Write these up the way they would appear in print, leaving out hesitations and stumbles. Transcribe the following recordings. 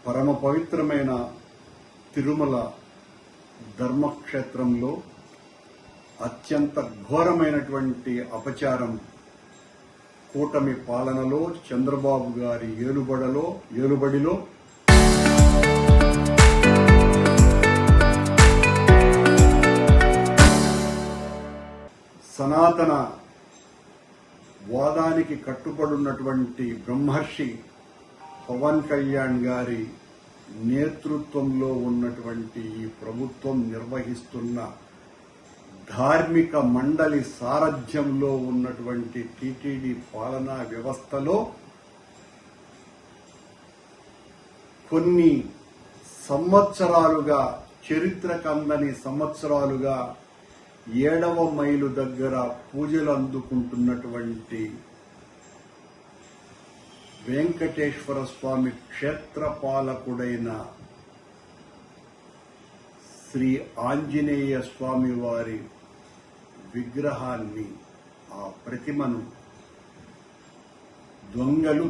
పరమ పవిత్రమైన తిరుమల ధర్మక్షేత్రంలో అత్యంత ఘోరమైనటువంటి అపచారం కూటమి పాలనలో చంద్రబాబు గారి ఏలుబడిలో సనాతన వాదానికి కట్టుబడున్నటువంటి బ్రహ్మర్షి పవన్ కళ్యాణ్ గారి నేతృత్వంలో ఉన్నటువంటి ఈ ప్రభుత్వం నిర్వహిస్తున్న ధార్మిక మండలి సారథ్యంలో ఉన్నటువంటి టీటీడీ పాలనా వ్యవస్థలో కొన్ని సంవత్సరాలుగా చరిత్రకందని సంవత్సరాలుగా 7వ మైలు దగ్గర పూజలు అందుకుంటున్నటువంటి వెంకటేశ్వర స్వామి క్షేత్రపాలకుడైన శ్రీ ఆంజనేయ స్వామి వారి విగ్రహాన్ని ఆ ప్రతిమను దొంగలు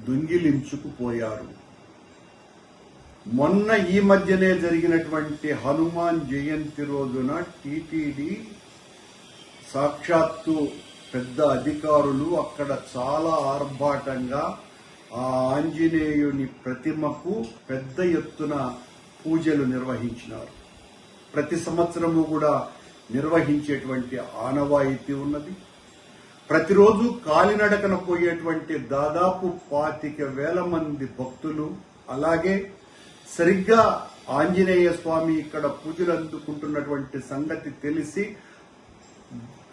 దొంగిలించుకుపోయారు. మొన్న ఈ మధ్యనే జరిగినటువంటి హనుమాన్ జయంతి రోజున టీటీడీ సాక్షాత్తు పెద్ద అధికారులు అక్కడ చాలా ఆర్భాటంగా ఆ ఆంజనేయుని ప్రతిమకు పెద్ద ఎత్తున పూజలు నిర్వహించినారు. ప్రతి సంవత్సరము కూడా నిర్వహించేటువంటి ఆనవాయితీ ఉన్నది. ప్రతిరోజు కాలినడకన పోయేటువంటి దాదాపు 25,000 మంది భక్తులు, అలాగే సరిగ్గా ఆంజనేయ స్వామి ఇక్కడ పూజలు అందుకుంటున్నటువంటి సంగతి తెలిసి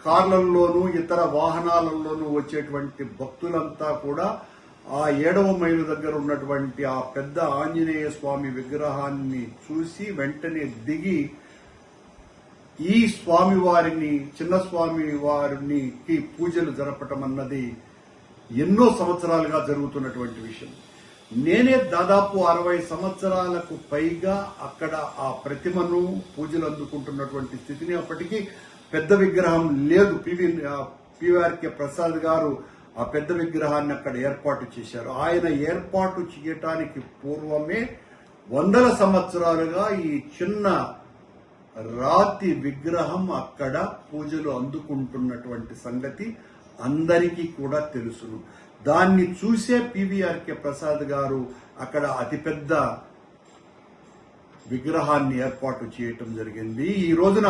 కార్లలోనూ ఇతర వాహనాలలోనూ వచ్చేటువంటి భక్తులంతా కూడా ఆ 7వ మైలు దగ్గర ఉన్నటువంటి ఆ పెద్ద ఆంజనేయ స్వామి విగ్రహాన్ని చూసి వెంటనే దిగి ఈ స్వామి వారిని, చిన్న స్వామి వారిని పూజలు జరపటం అన్నది ఎన్నో సంవత్సరాలుగా జరుగుతున్నటువంటి విషయం. నేనే దాదాపు 60 సంవత్సరాలకు పైగా అక్కడ ఆ ప్రతిమను పూజలు అందుకుంటున్నటువంటి స్థితిని, అప్పటికీ పెద్ద విగ్రహం లేదు. పివిఆర్కే ప్రసాద్ గారు ఆ పెద్ద విగ్రహాన్ని అక్కడ ఏర్పాటు చేశారు. ఆయన ఏర్పాటు చేయటానికి పూర్వమే 100 సంవత్సరాలుగా ఈ చిన్న రాతి విగ్రహం అక్కడ పూజలు అందుకుంటున్నటువంటి సంగతి అందరికీ కూడా తెలుసును. దాన్ని చూసే పివిఆర్కే ప్రసాద్ గారు అక్కడ అతిపెద్ద విగ్రహాన్ని ఏర్పాటు చేయటం జరిగింది. ఈ రోజున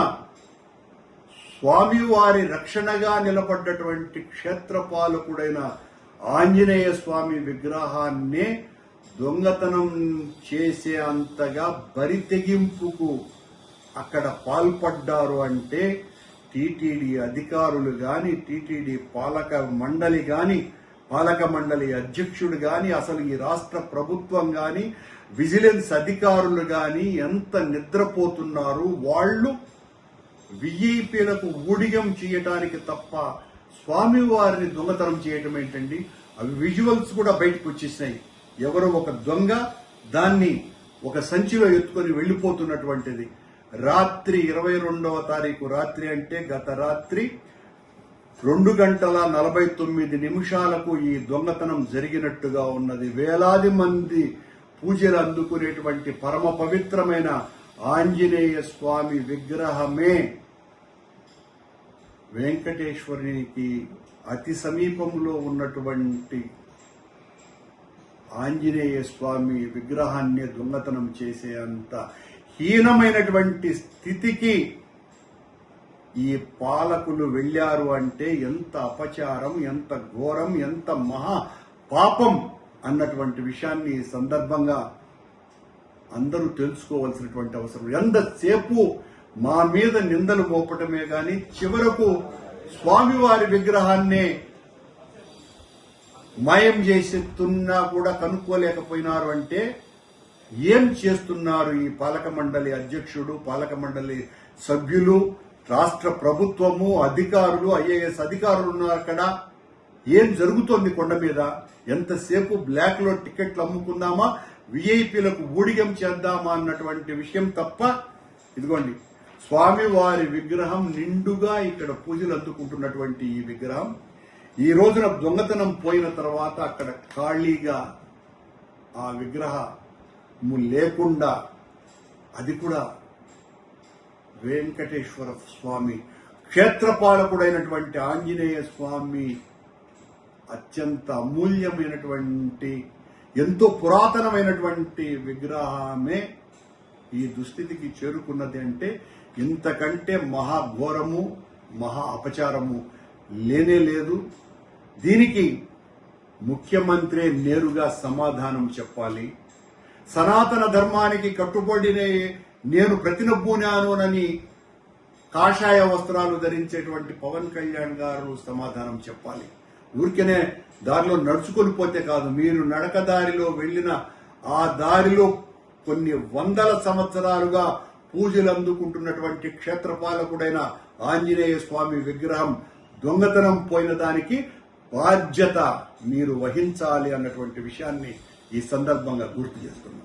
స్వామివారి రక్షణగా నిలబడ్డటువంటి క్షేత్రపాలకుడైన ఆంజనేయ స్వామి విగ్రహాన్నే దొంగతనం చేసే అంతగా బరితెగింపుకు అక్కడ పాల్పడ్డారు అంటే టీటీడీ అధికారులు గాని, టీటీడీ పాలక మండలి అధ్యక్షుడు గాని, అసలు ఈ రాష్ట్ర ప్రభుత్వం గాని, విజిలెన్స్ అధికారులు గాని ఎంత నిద్రపోతున్నారు. వాళ్ళు విఐపీలకు ఊడిగం చేయటానికి తప్ప స్వామివారిని దొంగతనం చేయటం ఏంటండి? అవి విజువల్స్ కూడా బయటకు వచ్చేసినాయి. ఎవరో ఒక దొంగ దాన్ని ఒక సంచిలో ఎత్తుకొని వెళ్లిపోతున్నటువంటిది. రాత్రి 22వ తారీఖు రాత్రి అంటే గత రాత్రి 2:49 ఈ దొంగతనం జరిగినట్టుగా ఉన్నది. వేలాది మంది పూజలు అందుకునేటువంటి పరమ పవిత్రమైన ఆంజనేయ స్వామి విగ్రహమే వెంకటేశ్వరునికి అతి సమీపంలో ఉన్నటువంటి ఆంజనేయ స్వామి విగ్రహాన్ని దొంగతనం చేసే అంత హీనమైనటువంటి స్థితికి ఈ పాలకులు వెళ్లారు అంటే ఎంత అపచారం, ఎంత ఘోరం, ఎంత మహా పాపం అన్నటువంటి విషయాన్ని ఈ సందర్భంగా అందరూ తెలుసుకోవాల్సినటువంటి అవసరం. ఎంతసేపు మా మీద నిందలు మోపటమే గాని చివరకు స్వామివారి విగ్రహాన్నే మాయం చేస్తున్నా కూడా కనుక్కోలేకపోయినారు అంటే ఏం చేస్తున్నారు ఈ పాలక మండలి అధ్యక్షుడు, పాలక మండలి సభ్యులు, రాష్ట్ర ప్రభుత్వము, అధికారులు, ఐఏఎస్ అధికారులు ఉన్నారు అక్కడ. ఏం జరుగుతోంది కొండ మీద? ఎంతసేపు బ్లాక్ లో టికెట్లు అమ్ముకుందామా, విఐపీలకు ఊడిగం చేద్దామా అన్నటువంటి విషయం తప్ప. ఇదిగోండి స్వామివారి విగ్రహం నిండుగా ఇక్కడ పూజలు అందుకుంటున్నటువంటి ఈ విగ్రహం ఈ రోజున దొంగతనం పోయిన తర్వాత అక్కడ ఖాళీగా ఆ విగ్రహ లేకుండా అది కూడా వెంకటేశ్వర స్వామి క్షేత్రపాలకుడైనటువంటి ఆంజనేయ స్వామి అత్యంత అమూల్యమైనటువంటి ఎంతో పురాతనమైనటువంటి విగ్రహమే ఈ దుస్థితికి చేరుకున్నది అంటే ఇంతకంటే మహాఘోరము మహా అపచారము లేనే లేదు. దీనికి ముఖ్యమంత్రి నేరుగా సమాధానం చెప్పాలి. సనాతన ధర్మానికి కట్టుబడినే నేను ప్రతినబూనానని కాషాయ వస్త్రాలు ధరించేటువంటి పవన్ కళ్యాణ్ గారు సమాధానం చెప్పాలి. ఊరికేనే దారిలో నడుచుకొని పోతే కాదు, మీరు నడక దారిలో వెళ్లిన ఆ దారిలో కొన్ని వందల సంవత్సరాలుగా పూజలు అందుకుంటున్నటువంటి క్షేత్రపాలకుడైన ఆంజనేయ స్వామి విగ్రహం దొంగతనం పోయిన దానికి బాధ్యత మీరు వహించాలి అన్నటువంటి విషయాన్ని ఈ సందర్భంగా గుర్తు చేస్తున్నాను.